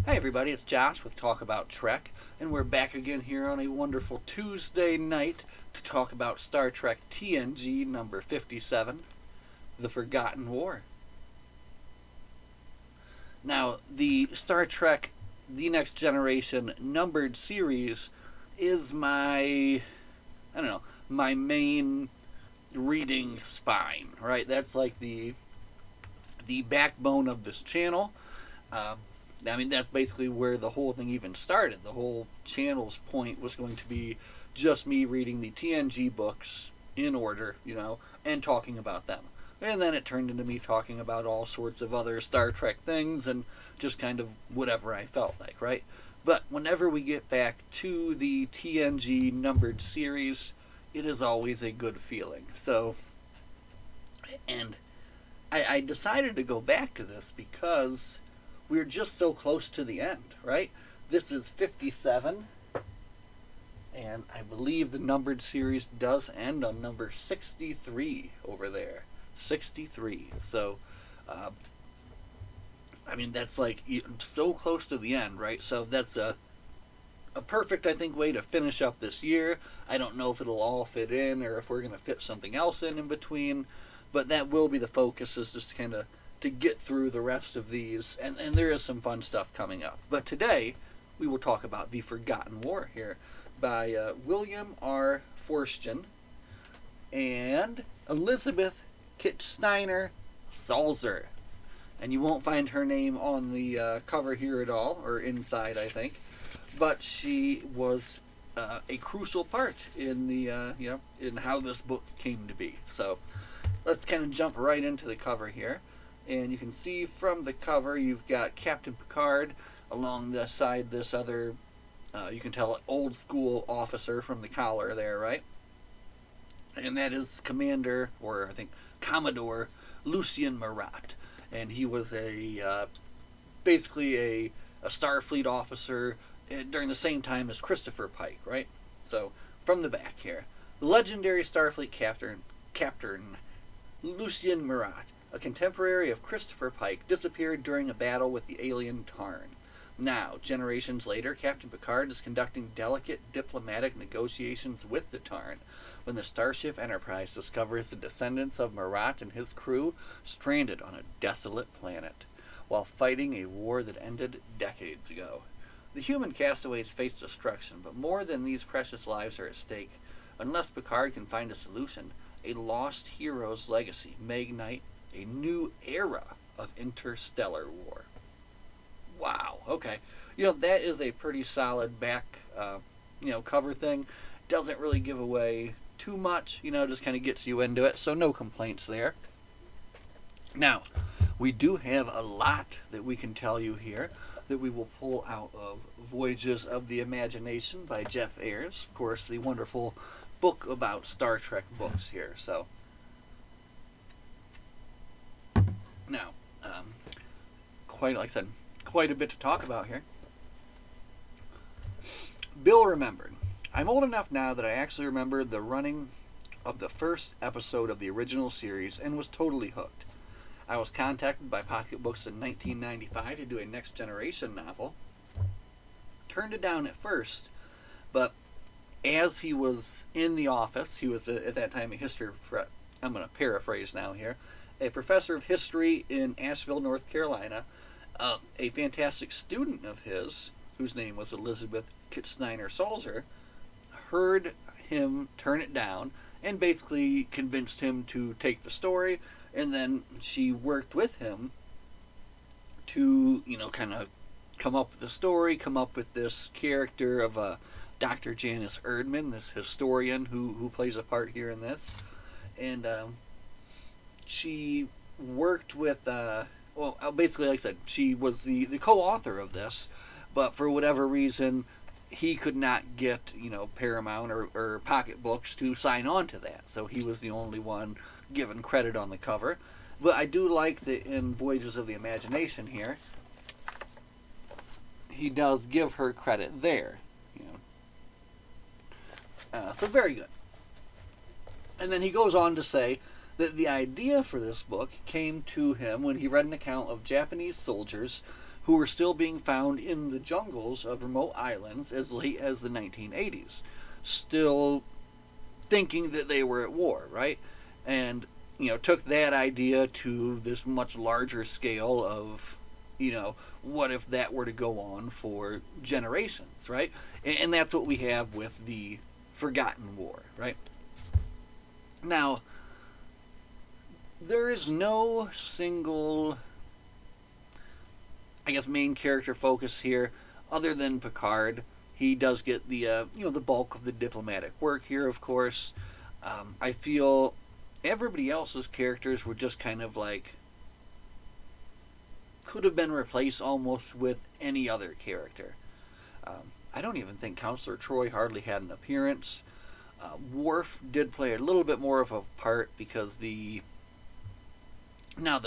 Hey everybody, it's Josh with Talk About Trek, and we're back again here on a wonderful Tuesday night to talk about Star Trek TNG number 57, The Forgotten War. Now, the Star Trek The Next Generation numbered series is my main reading spine, right? That's like the backbone of this channel. That's basically where the whole thing even started. The whole channel's point was going to be just me reading the TNG books in order, and talking about them. And then it turned into me talking about all sorts of other Star Trek things and just kind of whatever I felt like, right? But whenever we get back to the TNG numbered series, it is always a good feeling. And I decided to go back to this because we're just so close to the end, right? This is 57, and I believe the numbered series does end on number 63 over there. 63. So, that's like so close to the end, right? So that's a perfect, I think, way to finish up this year. I don't know if it'll all fit in or if we're going to fit something else in between, but that will be the focus, is just kind of to get through the rest of these, and there is some fun stuff coming up. But today, we will talk about The Forgotten War here by William R. Forstchen and Elizabeth Kitsteiner Salzer. And you won't find her name on the cover here at all, or inside, I think. But she was a crucial part in in how this book came to be. So let's kind of jump right into the cover here. And you can see from the cover, you've got Captain Picard along the side, this other, you can tell, old school officer from the collar there, right? And that is Commander, or I think Commodore Lucien Marat. And he was basically a Starfleet officer during the same time as Christopher Pike, right? So, from the back here, the legendary Starfleet Captain Lucien Marat, a contemporary of Christopher Pike, disappeared during a battle with the alien Tarn. Now, generations later, Captain Picard is conducting delicate diplomatic negotiations with the Tarn when the Starship Enterprise discovers the descendants of Marat and his crew stranded on a desolate planet while fighting a war that ended decades ago. The human castaways face destruction, but more than these precious lives are at stake. Unless Picard can find a solution, a lost hero's legacy may ignite a new era of interstellar war. Wow. Okay. That is a pretty solid back, cover thing. Doesn't really give away too much, just kind of gets you into it. So no complaints there. Now, we do have a lot that we can tell you here that we will pull out of Voyages of the Imagination by Jeff Ayres. Of course, the wonderful book about Star Trek books here. So, now, quite a bit to talk about here. Bill remembered. I'm old enough now that I actually remember the running of the first episode of the original series and was totally hooked. I was contacted by Pocket Books in 1995 to do a Next Generation novel. Turned it down at first, but as he was in the office, he was at that time a history, I'm going to paraphrase now here, a professor of history in Asheville, North Carolina. A fantastic student of his, whose name was Elizabeth Kitsteiner Salzer, heard him turn it down and basically convinced him to take the story, and then she worked with him to, kind of come up with the story, come up with this character of Dr. Janice Erdman, this historian who plays a part here in this. And she worked with, basically, like I said, she was the co-author of this, but for whatever reason, he could not get, Paramount or Pocket Books to sign on to that. So he was the only one given credit on the cover. But I do like that in Voyages of the Imagination here, he does give her credit there. So very good. And then he goes on to say that the idea for this book came to him when he read an account of Japanese soldiers who were still being found in the jungles of remote islands as late as the 1980s, still thinking that they were at war, right? And, took that idea to this much larger scale of, what if that were to go on for generations, right? And that's what we have with the Forgotten War, right? Now, there is no single, I guess, main character focus here other than Picard. He does get the the bulk of the diplomatic work here, of course. I feel everybody else's characters were just kind of like could have been replaced almost with any other character. I don't even think Counselor Troy hardly had an appearance. Worf did play a little bit more of a part because the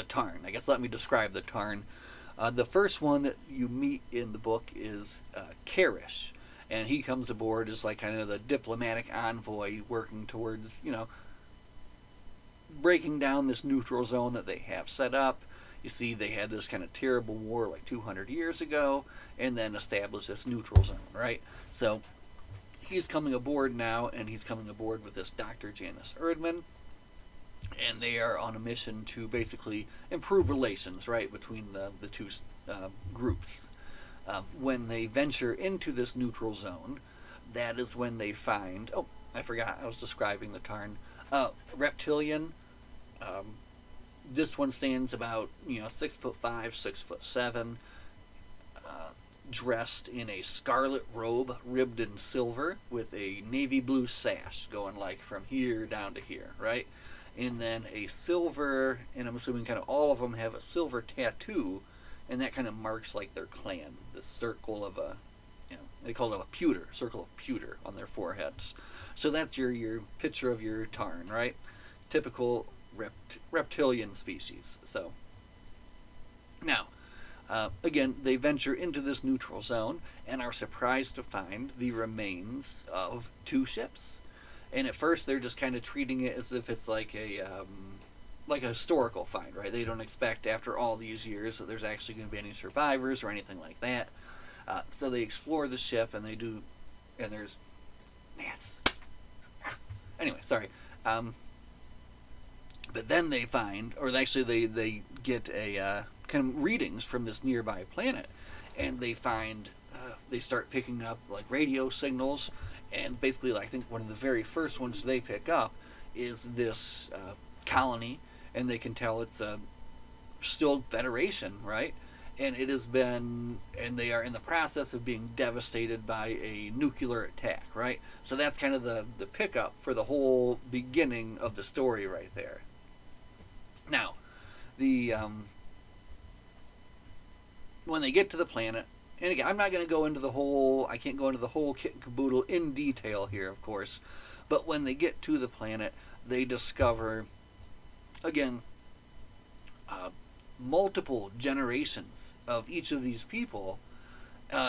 Tarn. I guess let me describe the Tarn. The first one that you meet in the book is Karish, and he comes aboard as like kind of the diplomatic envoy working towards, breaking down this neutral zone that they have set up. You see, they had this kind of terrible war like 200 years ago, and then established this neutral zone, right? So he's coming aboard now, and he's coming aboard with this Dr. Janice Erdmann, and they are on a mission to basically improve relations, right, between the two groups. When they venture into this neutral zone, that is when they find, oh, I forgot, I was describing the Tarn, reptilian. This one stands about 6'5", 6'7", dressed in a scarlet robe ribbed in silver with a navy blue sash going like from here down to here, right? And then a silver, and I'm assuming kind of all of them have a silver tattoo, and that kind of marks like their clan, the circle of a, they call it a pewter, circle of pewter on their foreheads. So that's your picture of your Tarn, right? Typical reptilian species. So now, again, they venture into this neutral zone and are surprised to find the remains of two ships. And at first, they're just kind of treating it as if it's like a historical find, right? They don't expect after all these years that there's actually going to be any survivors or anything like that. So they explore the ship, and there's gnats. Anyway, sorry. But then they find, or actually they get a kind of readings from this nearby planet, and they find, they start picking up like radio signals, and basically I think one of the very first ones they pick up is this colony, and they can tell it's still Federation, right? And it has been, and they are in the process of being devastated by a nuclear attack, right? So that's kind of the pickup for the whole beginning of the story right there. Now, when they get to the planet, and again, I'm not going to go into I can't go into the whole kit and caboodle in detail here, of course, but when they get to the planet, they discover, again, multiple generations of each of these people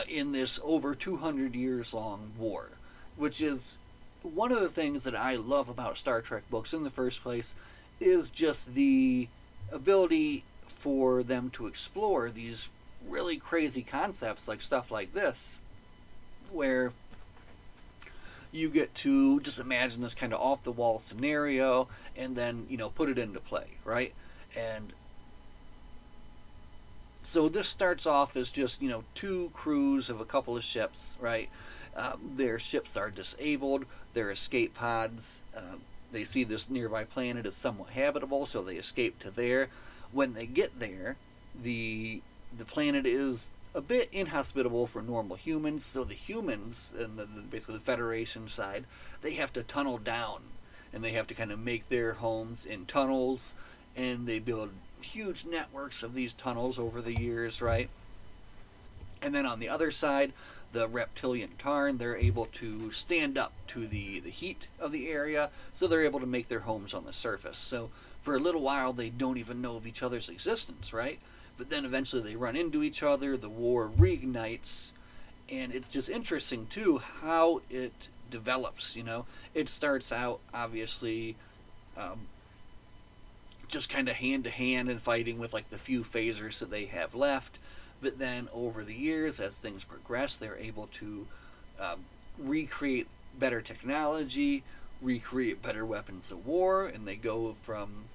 in this over 200 years long war, which is one of the things that I love about Star Trek books in the first place, is just the ability for them to explore these really crazy concepts like stuff like this, where you get to just imagine this kind of off-the-wall scenario and then, put it into play, right? And so this starts off as just, two crews of a couple of ships, right? Their ships are disabled, their escape pods, they see this nearby planet is somewhat habitable, so they escape to there. When they get there, the planet is a bit inhospitable for normal humans, so the humans, and basically the Federation side, they have to tunnel down, and they have to kind of make their homes in tunnels, and they build huge networks of these tunnels over the years, right? And then on the other side, the reptilian Tarn, they're able to stand up to the heat of the area, so they're able to make their homes on the surface. So for a little while, they don't even know of each other's existence, right? But then eventually they run into each other, the war reignites, and it's just interesting, too, how it develops, It starts out, obviously, just kind of hand-to-hand and fighting with, like, the few phasers that they have left. But then over the years, as things progress, they're able to um, recreate better technology, recreate better weapons of war, and they go from,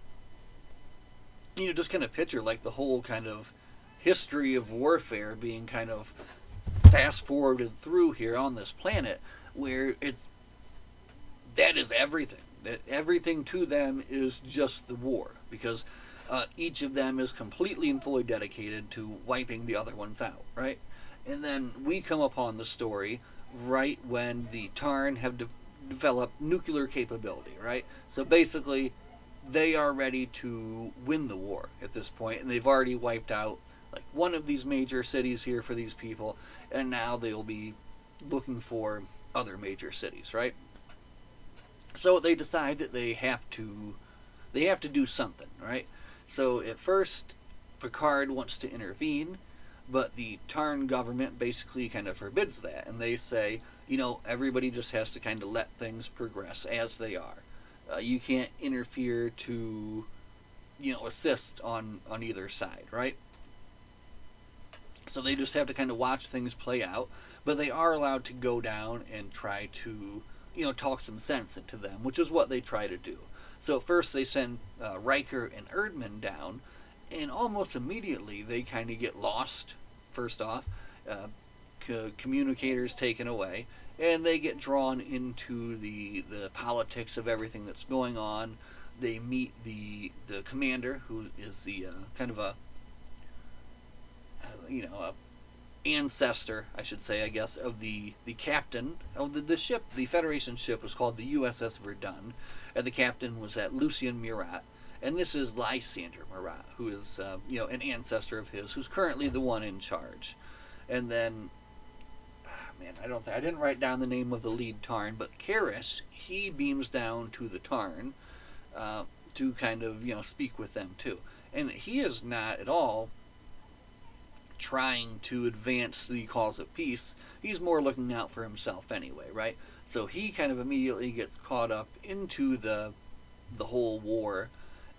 just kind of picture like the whole kind of history of warfare being kind of fast forwarded through here on this planet, where that is everything. That everything to them is just the war, because each of them is completely and fully dedicated to wiping the other ones out, right? And then we come upon the story right when the Tarn have developed nuclear capability, right? So basically, they are ready to win the war at this point, and they've already wiped out like one of these major cities here for these people, and now they'll be looking for other major cities, right? So they decide that they have to do something, right? So at first, Picard wants to intervene, but the Tarn government basically kind of forbids that, and they say, everybody just has to kind of let things progress as they are. You can't interfere to, assist on either side, right? So they just have to kind of watch things play out, but they are allowed to go down and try to, talk some sense into them, which is what they try to do. So first they send Riker and Erdman down, and almost immediately they kind of get lost. First off, communicators taken away, and they get drawn into the politics of everything that's going on. They meet the commander, who is the kind of a a ancestor, I should say, I guess, of the captain of the ship. The Federation ship was called the USS Verdun, and the captain was that Lucien Murat. And this is Lysander Murat, who is an ancestor of his, who's currently the one in charge. And then, I didn't write down the name of the lead Tarn, but Karras, he beams down to the Tarn to kind of speak with them too. And he is not at all trying to advance the cause of peace. He's more looking out for himself anyway, right? So he kind of immediately gets caught up into the whole war,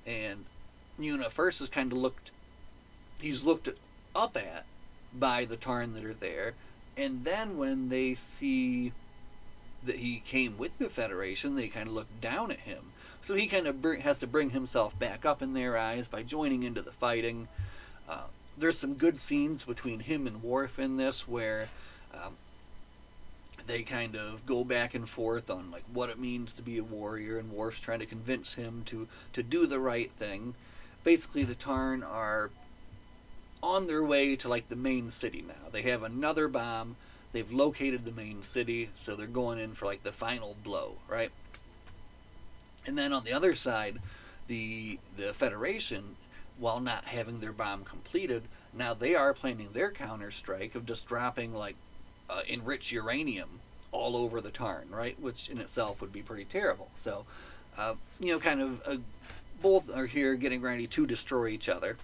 and at first is kind of he's looked up at by the Tarn that are there, and then when they see that he came with the Federation, they kind of look down at him. So he kind of has to bring himself back up in their eyes by joining into the fighting. There's some good scenes between him and Worf in this, where they kind of go back and forth on like what it means to be a warrior, and Worf's trying to convince him to do the right thing. Basically, the Tarn are on their way to like the main city now. They have another bomb. They've located the main city, so they're going in for like the final blow, right? And then on the other side, the Federation, while not having their bomb completed, now they are planning their counter-strike of just dropping like enriched uranium all over the Tarn, right? Which in itself would be pretty terrible. So, both are here getting ready to destroy each other.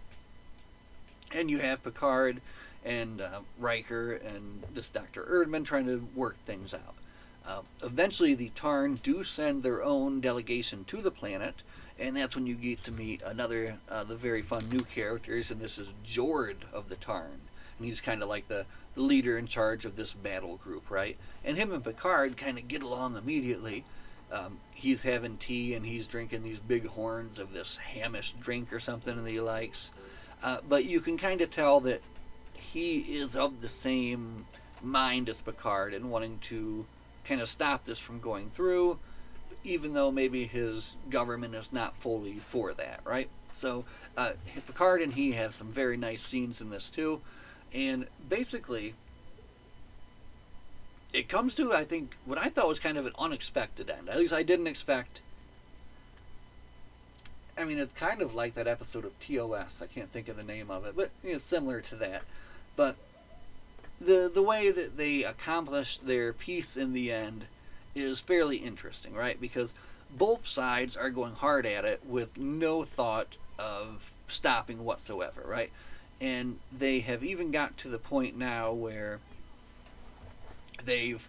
And you have Picard and Riker and this Dr. Erdman trying to work things out. Eventually, the Tarn do send their own delegation to the planet, and that's when you get to meet another, the very fun new characters, and this is Jord of the Tarn. And he's kind of like the leader in charge of this battle group, right? And him and Picard kind of get along immediately. He's having tea, and he's drinking these big horns of this Hamish drink or something that he likes. But you can kind of tell that he is of the same mind as Picard and wanting to kind of stop this from going through, even though maybe his government is not fully for that, right? So Picard and he have some very nice scenes in this too. And basically, it comes to, I think, what I thought was kind of an unexpected end. At least I didn't expect. I mean, it's kind of like that episode of TOS. I can't think of the name of it, but it's similar to that. But the way that they accomplished their peace in the end is fairly interesting, right? Because both sides are going hard at it with no thought of stopping whatsoever, right? And they have even got to the point now where they've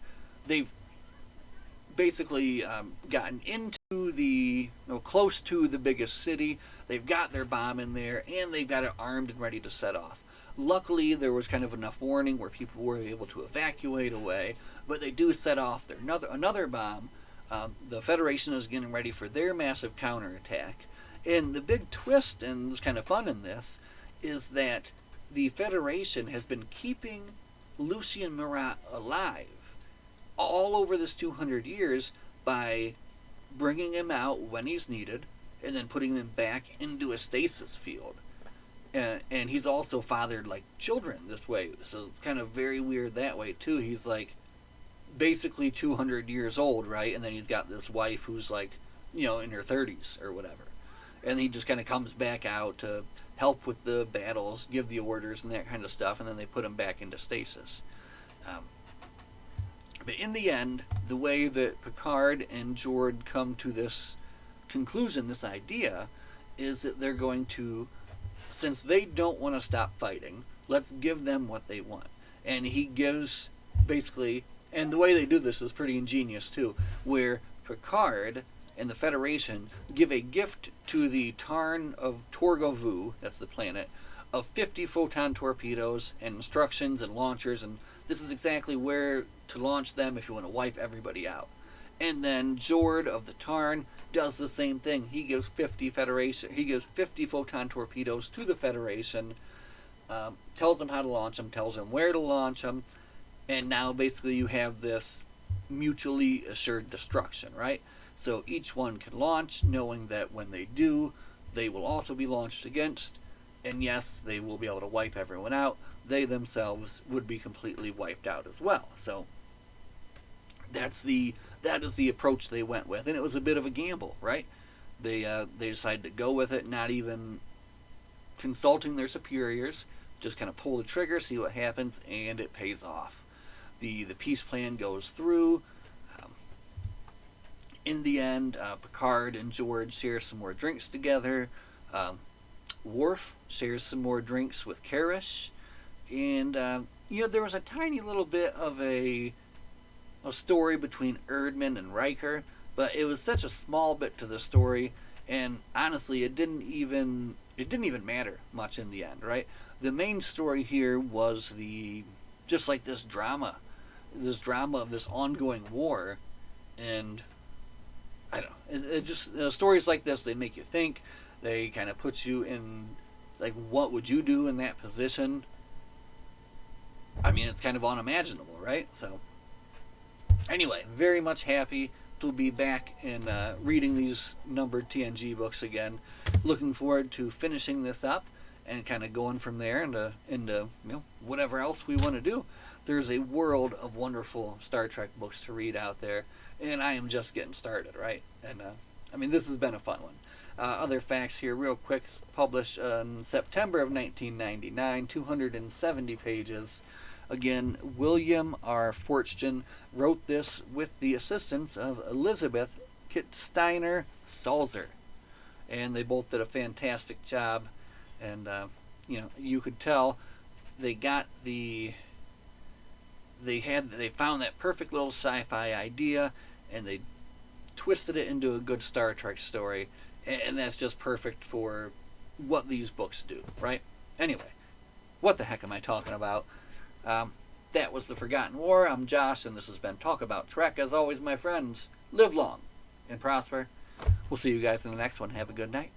basically gotten into close to the biggest city. They've got their bomb in there, and they've got it armed and ready to set off. Luckily, there was kind of enough warning where people were able to evacuate away, but they do set off another bomb. The Federation is getting ready for their massive counterattack. And the big twist, and it's kind of fun in this, is that the Federation has been keeping Lucien Marat alive all over this 200 years by bringing him out when he's needed and then putting him back into a stasis field. And he's also fathered like children this way, so it's kind of very weird that way too. He's like basically 200 years old, right? And then he's got this wife who's like, in her 30s or whatever. And he just kind of comes back out to help with the battles, give the orders and that kind of stuff, and then they put him back into stasis. But in the end, the way that Picard and Jord come to this conclusion, this idea, is that they're going to, since they don't want to stop fighting, let's give them what they want. And he gives, basically, and the way they do this is pretty ingenious too, where Picard and the Federation give a gift to the Tarn of Torgovu, that's the planet, of 50 photon torpedoes and instructions and launchers, and this is exactly where to launch them if you want to wipe everybody out. And then Jord of the Tarn does the same thing. He gives 50 photon torpedoes to the Federation, tells them how to launch them, tells them where to launch them, and now basically you have this mutually assured destruction, right? So each one can launch, knowing that when they do, they will also be launched against, and yes, they will be able to wipe everyone out. They themselves would be completely wiped out as well. So that is the approach they went with, and it was a bit of a gamble, right? They decided to go with it, not even consulting their superiors, just kind of pull the trigger, see what happens, and it pays off. The peace plan goes through. In the end, Picard and George share some more drinks together. Worf shares some more drinks with Karish, and there was a tiny little bit of a story between Erdman and Riker, but it was such a small bit to the story, and honestly, it didn't even matter much in the end, right? The main story here was just like this drama of this ongoing war, and I don't know. It just stories like this, they make you think. They kind of put you in, like, what would you do in that position? I mean, it's kind of unimaginable, right? So, anyway, very much happy to be back in reading these numbered TNG books again. Looking forward to finishing this up and kind of going from there into whatever else we want to do. There's a world of wonderful Star Trek books to read out there, and I am just getting started, right? And this has been a fun one. Other facts here, real quick. Published in September of 1999, 270 pages. Again, William R. Fortune wrote this with the assistance of Elizabeth Kittsteiner Salzer, and they both did a fantastic job. And you could tell they found that perfect little sci-fi idea, and they twisted it into a good Star Trek story, and that's just perfect for what these books do, right? Anyway, what the heck am I talking about? That was The Forgotten War. I'm Josh, and this has been Talk About Trek. As always, my friends, live long and prosper. We'll see you guys in the next one. Have a good night.